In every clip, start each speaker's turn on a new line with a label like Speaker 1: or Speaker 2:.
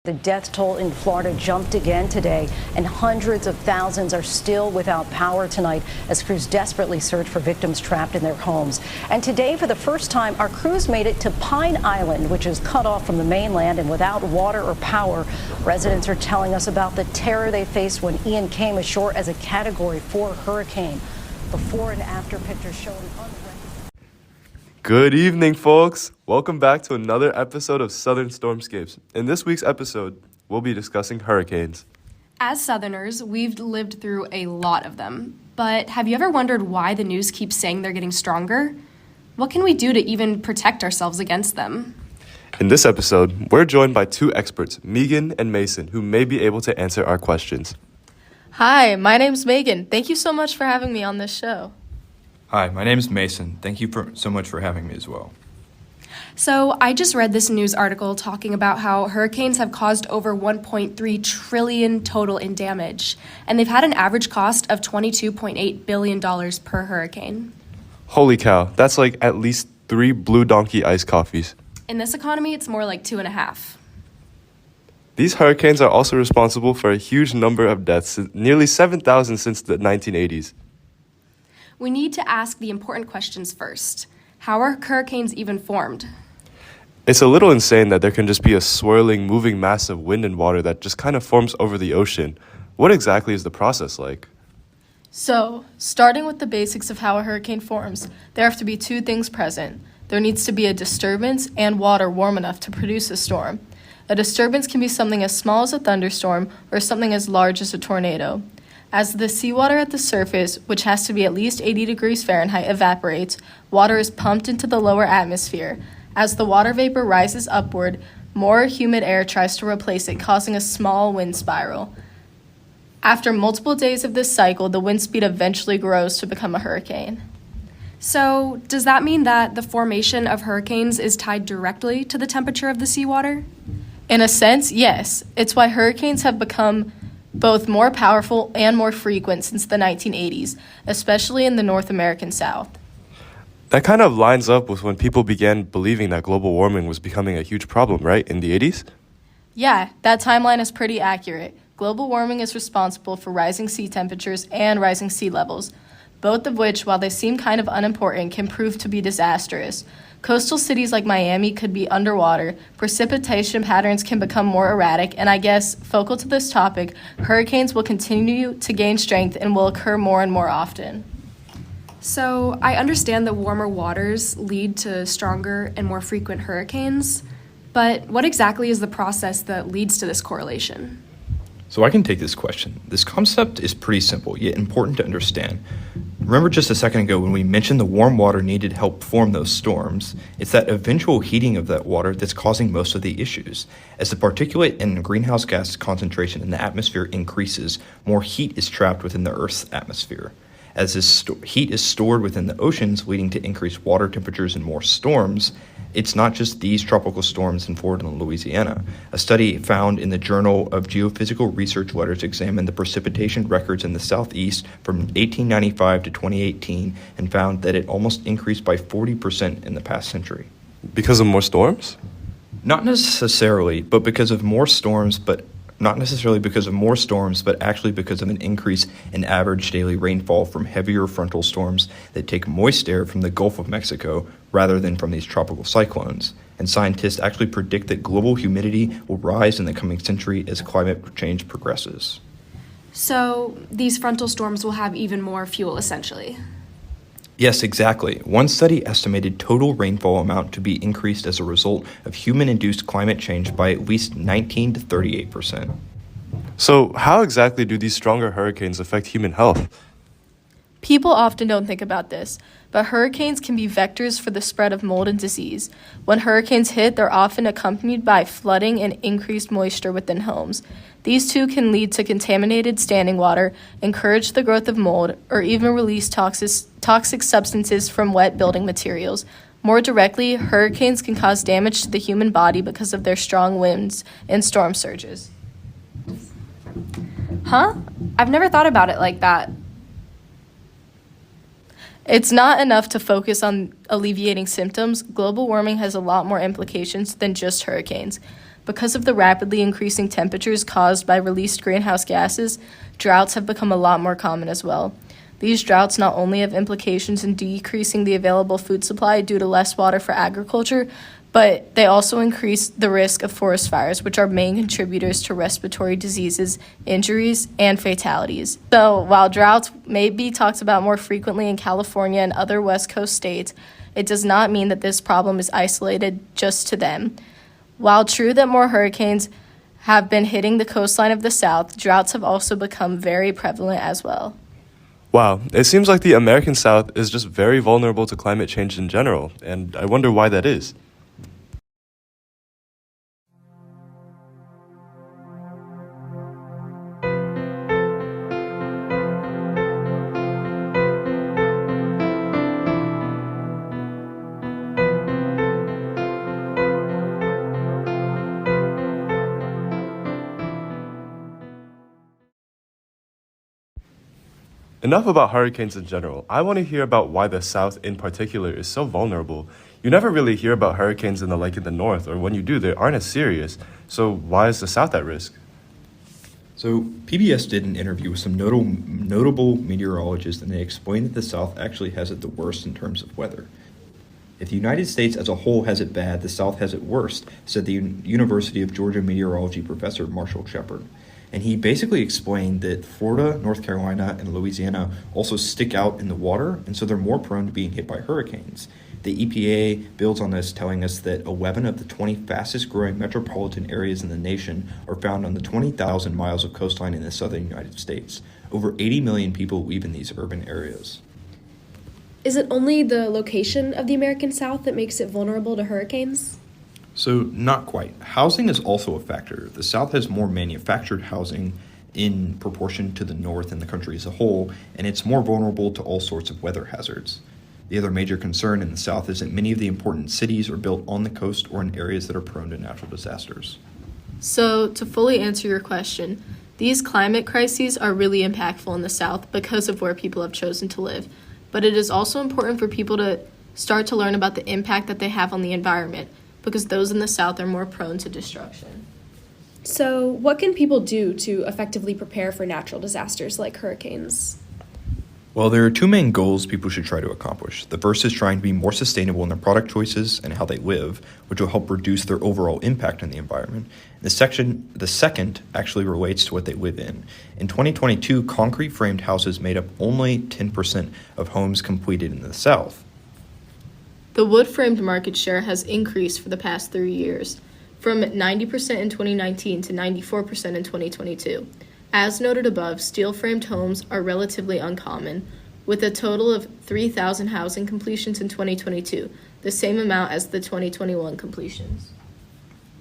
Speaker 1: The death toll in Florida jumped again today, and hundreds of thousands are still without power tonight as crews desperately search for victims trapped in their homes. And today, for the first time, our crews made it to Pine Island, which is cut off from the mainland and without water or power. Residents are telling us about the terror they faced when Ian came ashore as a Category 4 hurricane. Before and after pictures showing
Speaker 2: Good evening, folks. Welcome back to another episode of Southern Stormscapes. In this week's episode, we'll be discussing hurricanes.
Speaker 3: As Southerners, we've lived through a lot of them. But have you ever wondered why the news keeps saying they're getting stronger? What can we do to even protect ourselves against them?
Speaker 2: In this episode, we're joined by two experts, Meagan and Mason, who may be able to answer our questions.
Speaker 4: Hi, my name's Meagan. Thank you so much for having me on this show.
Speaker 5: Hi, my name is Mason. Thank you so much for having me as well.
Speaker 3: So I just read this news article talking about how hurricanes have caused over $1.3 trillion total in damage, and they've had an average cost of $22.8 billion per hurricane.
Speaker 2: Holy cow, that's like at least 3 Blue Donkey iced coffees.
Speaker 3: In this economy, it's more like 2.5.
Speaker 2: These hurricanes are also responsible for a huge number of deaths, nearly 7,000 since the 1980s.
Speaker 3: We need to ask the important questions first. How are hurricanes even formed?
Speaker 2: It's a little insane that there can just be a swirling, moving mass of wind and water that just kind of forms over the ocean. What exactly is the process like?
Speaker 4: So, starting with the basics of how a hurricane forms, there have to be two things present. There needs to be a disturbance and water warm enough to produce a storm. A disturbance can be something as small as a thunderstorm or something as large as a tornado. As the seawater at the surface, which has to be at least 80 degrees Fahrenheit, evaporates, water is pumped into the lower atmosphere. As the water vapor rises upward, more humid air tries to replace it, causing a small wind spiral. After multiple days of this cycle, the wind speed eventually grows to become a hurricane.
Speaker 3: So, does that mean that the formation of hurricanes is tied directly to the temperature of the seawater?
Speaker 4: In a sense, yes. It's why hurricanes have become both more powerful and more frequent since the 1980s, especially in the North American South.
Speaker 2: That kind of lines up with when people began believing that global warming was becoming a huge problem, right, in the 80s?
Speaker 4: Yeah, that timeline is pretty accurate. Global warming is responsible for rising sea temperatures and rising sea levels, both of which, while they seem kind of unimportant, can prove to be disastrous. Coastal cities like Miami could be underwater, precipitation patterns can become more erratic, and I guess, focal to this topic, hurricanes will continue to gain strength and will occur more and more often.
Speaker 3: So, I understand that warmer waters lead to stronger and more frequent hurricanes, but what exactly is the process that leads to this correlation?
Speaker 5: So I can take this question. This concept is pretty simple, yet important to understand. Remember just a second ago when we mentioned the warm water needed to help form those storms? It's that eventual heating of that water that's causing most of the issues. As the particulate and greenhouse gas concentration in the atmosphere increases, more heat is trapped within the Earth's atmosphere. As this heat is stored within the oceans, leading to increased water temperatures and more storms, it's not just these tropical storms in Florida and Louisiana. A study found in the Journal of Geophysical Research Letters examined the precipitation records in the southeast from 1895 to 2018 and found that it almost increased by 40% in the past century.
Speaker 2: Because of more storms?
Speaker 5: Not necessarily, but because of more storms, but actually because of an increase in average daily rainfall from heavier frontal storms that take moist air from the Gulf of Mexico rather than from these tropical cyclones. And scientists actually predict that global humidity will rise in the coming century as climate change progresses.
Speaker 3: So, these frontal storms will have even more fuel, essentially.
Speaker 5: Yes, exactly. One study estimated total rainfall amount to be increased as a result of human-induced climate change by at least 19 to 38%.
Speaker 2: So how exactly do these stronger hurricanes affect human health?
Speaker 4: People often don't think about this, but hurricanes can be vectors for the spread of mold and disease. When hurricanes hit, they're often accompanied by flooding and increased moisture within homes. These two can lead to contaminated standing water, encourage the growth of mold, or even release toxic substances from wet building materials. More directly, hurricanes can cause damage to the human body because of their strong winds and storm surges.
Speaker 3: Huh? I've never thought about it like that.
Speaker 4: It's not enough to focus on alleviating symptoms. Global warming has a lot more implications than just hurricanes. Because of the rapidly increasing temperatures caused by released greenhouse gases, droughts have become a lot more common as well. These droughts not only have implications in decreasing the available food supply due to less water for agriculture, but they also increase the risk of forest fires, which are main contributors to respiratory diseases, injuries, and fatalities. So while droughts may be talked about more frequently in California and other West Coast states, it does not mean that this problem is isolated just to them. While true that more hurricanes have been hitting the coastline of the South, droughts have also become very prevalent as well.
Speaker 2: Wow, it seems like the American South is just very vulnerable to climate change in general, and I wonder why that is. Enough about hurricanes in general. I want to hear about why the South in particular is so vulnerable. You never really hear about hurricanes in the North, or when you do, they aren't as serious. So why is the South at risk?
Speaker 5: So PBS did an interview with some notable meteorologists, and they explained that the South actually has it the worst in terms of weather. If the United States as a whole has it bad, the South has it worst, said the University of Georgia meteorology professor Marshall Shepard. And he basically explained that Florida, North Carolina, and Louisiana also stick out in the water, and so they're more prone to being hit by hurricanes. The EPA builds on this, telling us that 11 of the 20 fastest growing metropolitan areas in the nation are found on the 20,000 miles of coastline in the southern United States. Over 80 million people live in these urban areas.
Speaker 3: Is it only the location of the American South that makes it vulnerable to hurricanes?
Speaker 5: So, not quite. Housing is also a factor. The South has more manufactured housing in proportion to the North and the country as a whole, and it's more vulnerable to all sorts of weather hazards. The other major concern in the South is that many of the important cities are built on the coast or in areas that are prone to natural disasters.
Speaker 4: So, to fully answer your question, these climate crises are really impactful in the South because of where people have chosen to live. But it is also important for people to start to learn about the impact that they have on the environment, because those in the South are more prone to destruction.
Speaker 3: So, what can people do to effectively prepare for natural disasters like hurricanes?
Speaker 5: Well, there are two main goals people should try to accomplish. The first is trying to be more sustainable in their product choices and how they live, which will help reduce their overall impact on the environment. The second actually relates to what they live in. In 2022, concrete framed houses made up only 10% of homes completed in the South.
Speaker 4: The wood-framed market share has increased for the past 3 years, from 90% in 2019 to 94% in 2022. As noted above, steel-framed homes are relatively uncommon, with a total of 3,000 housing completions in 2022, the same amount as the 2021 completions.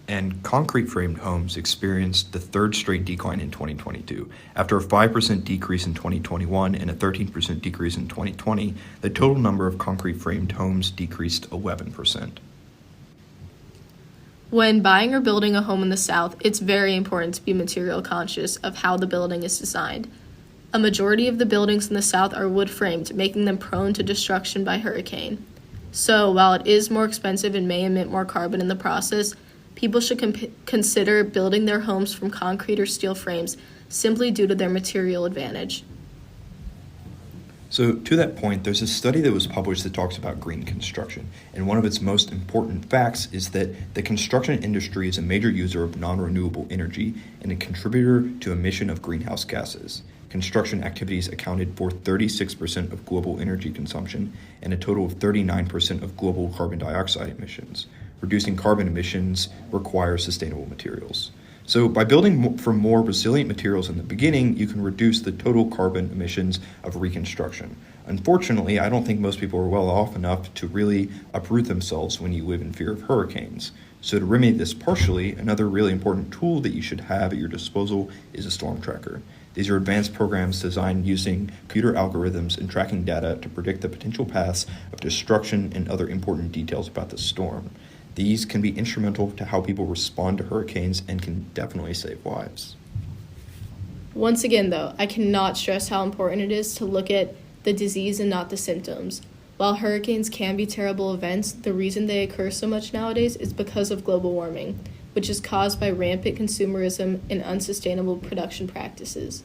Speaker 5: And concrete-framed homes experienced the third straight decline in 2022. After a 5% decrease in 2021 and a 13% decrease in 2020, the total number of concrete-framed homes decreased 11%.
Speaker 4: When buying or building a home in the South, it's very important to be material conscious of how the building is designed. A majority of the buildings in the South are wood-framed, making them prone to destruction by hurricane. So, while it is more expensive and may emit more carbon in the process, people should consider building their homes from concrete or steel frames simply due to their material advantage.
Speaker 5: So to that point, there's a study that was published that talks about green construction, and one of its most important facts is that the construction industry is a major user of non-renewable energy and a contributor to emission of greenhouse gases. Construction activities accounted for 36% of global energy consumption and a total of 39% of global carbon dioxide emissions. Reducing carbon emissions requires sustainable materials. So by building from more resilient materials in the beginning, you can reduce the total carbon emissions of reconstruction. Unfortunately, I don't think most people are well off enough to really uproot themselves when you live in fear of hurricanes. So to remedy this partially, another really important tool that you should have at your disposal is a storm tracker. These are advanced programs designed using computer algorithms and tracking data to predict the potential paths of destruction and other important details about the storm. These can be instrumental to how people respond to hurricanes and can definitely save lives.
Speaker 4: Once again, though, I cannot stress how important it is to look at the disease and not the symptoms. While hurricanes can be terrible events, the reason they occur so much nowadays is because of global warming, which is caused by rampant consumerism and unsustainable production practices.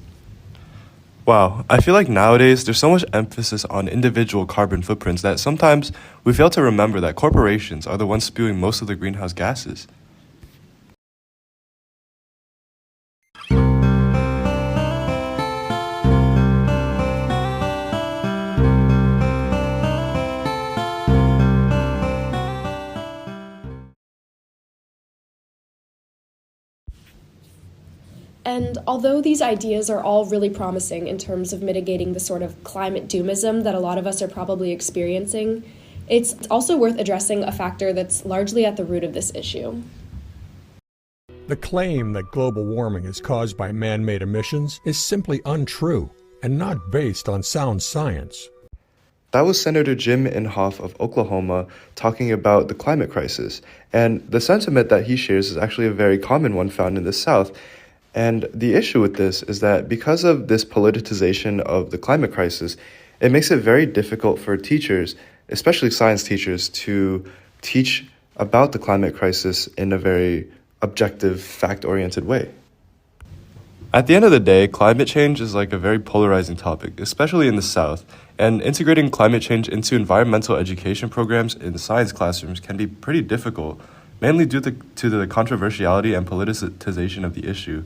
Speaker 2: Wow, I feel like nowadays there's so much emphasis on individual carbon footprints that sometimes we fail to remember that corporations are the ones spewing most of the greenhouse gases.
Speaker 3: And although these ideas are all really promising in terms of mitigating the sort of climate doomism that a lot of us are probably experiencing, it's also worth addressing a factor that's largely at the root of this issue.
Speaker 6: The claim that global warming is caused by man-made emissions is simply untrue and not based on sound science.
Speaker 2: That was Senator Jim Inhofe of Oklahoma talking about the climate crisis. And the sentiment that he shares is actually a very common one found in the South. And the issue with this is that because of this politicization of the climate crisis, it makes it very difficult for teachers, especially science teachers, to teach about the climate crisis in a very objective, fact-oriented way. At the end of the day, climate change is like a very polarizing topic, especially in the South, and integrating climate change into environmental education programs in science classrooms can be pretty difficult, mainly due to the controversiality and politicization of the issue.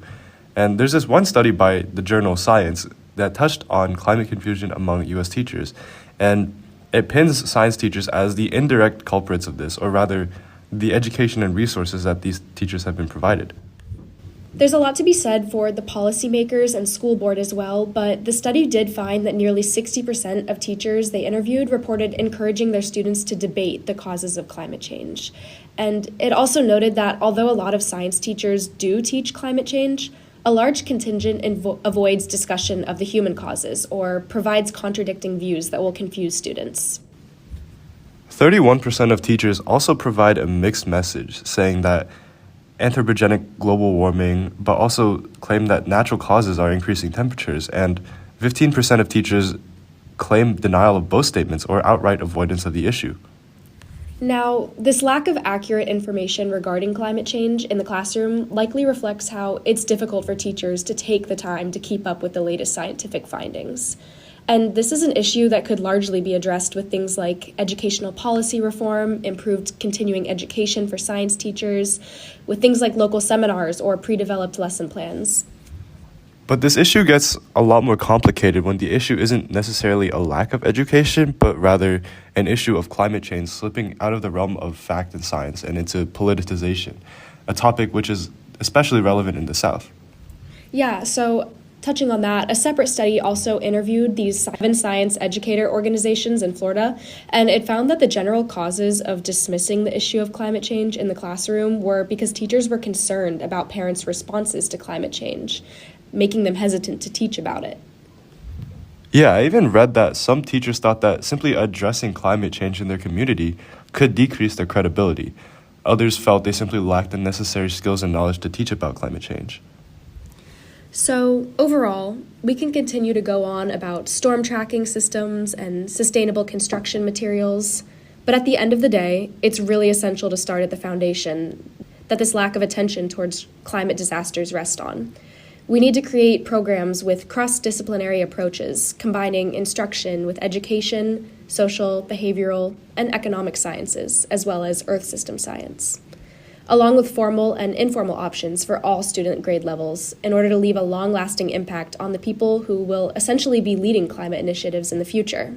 Speaker 2: And there's this one study by the journal Science that touched on climate confusion among U.S. teachers, and it pins science teachers as the indirect culprits of this, or rather, the education and resources that these teachers have been provided.
Speaker 3: There's a lot to be said for the policymakers and school board as well, but the study did find that nearly 60% of teachers they interviewed reported encouraging their students to debate the causes of climate change. And it also noted that although a lot of science teachers do teach climate change, a large contingent avoids discussion of the human causes or provides contradicting views that will confuse students.
Speaker 2: 31% of teachers also provide a mixed message, saying that anthropogenic global warming, but also claim that natural causes are increasing temperatures, and 15% of teachers claim denial of both statements or outright avoidance of the issue.
Speaker 3: Now, this lack of accurate information regarding climate change in the classroom likely reflects how it's difficult for teachers to take the time to keep up with the latest scientific findings. And this is an issue that could largely be addressed with things like educational policy reform, improved continuing education for science teachers, with things like local seminars or pre-developed lesson plans.
Speaker 2: But this issue gets a lot more complicated when the issue isn't necessarily a lack of education, but rather an issue of climate change slipping out of the realm of fact and science and into politicization, a topic which is especially relevant in the South.
Speaker 3: Yeah, so touching on that, a separate study also interviewed these 7 science educator organizations in Florida, and it found that the general causes of dismissing the issue of climate change in the classroom were because teachers were concerned about parents' responses to climate change, making them hesitant to teach about it.
Speaker 2: Yeah, I even read that some teachers thought that simply addressing climate change in their community could decrease their credibility. Others felt they simply lacked the necessary skills and knowledge to teach about climate change.
Speaker 3: So overall, we can continue to go on about storm tracking systems and sustainable construction materials, but at the end of the day, it's really essential to start at the foundation that this lack of attention towards climate disasters rest on. We need to create programs with cross-disciplinary approaches, combining instruction with education, social, behavioral, and economic sciences, as well as earth system science, along with formal and informal options for all student grade levels in order to leave a long-lasting impact on the people who will essentially be leading climate initiatives in the future.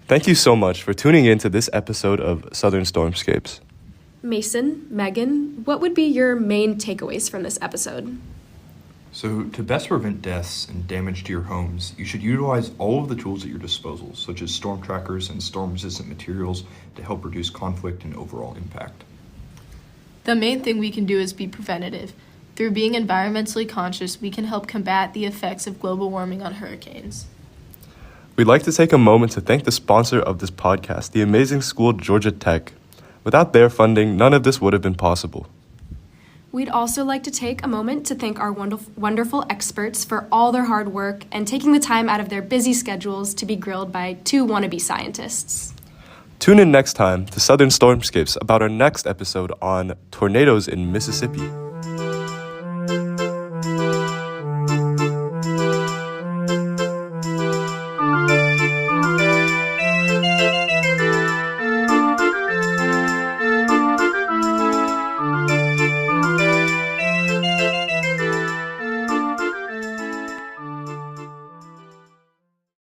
Speaker 2: Thank you so much for tuning in to this episode of Southern Stormscapes.
Speaker 3: Mason, Megan, what would be your main takeaways from this episode?
Speaker 5: So, to best prevent deaths and damage to your homes, you should utilize all of the tools at your disposal, such as storm trackers and storm-resistant materials to help reduce conflict and overall impact.
Speaker 4: The main thing we can do is be preventative. Through being environmentally conscious, we can help combat the effects of global warming on hurricanes.
Speaker 2: We'd like to take a moment to thank the sponsor of this podcast, the amazing school Georgia Tech. Without their funding, none of this would have been possible.
Speaker 3: We'd also like to take a moment to thank our wonderful experts for all their hard work and taking the time out of their busy schedules to be grilled by two wannabe scientists.
Speaker 2: Tune in next time to Southern Stormscapes about our next episode on tornadoes in Mississippi.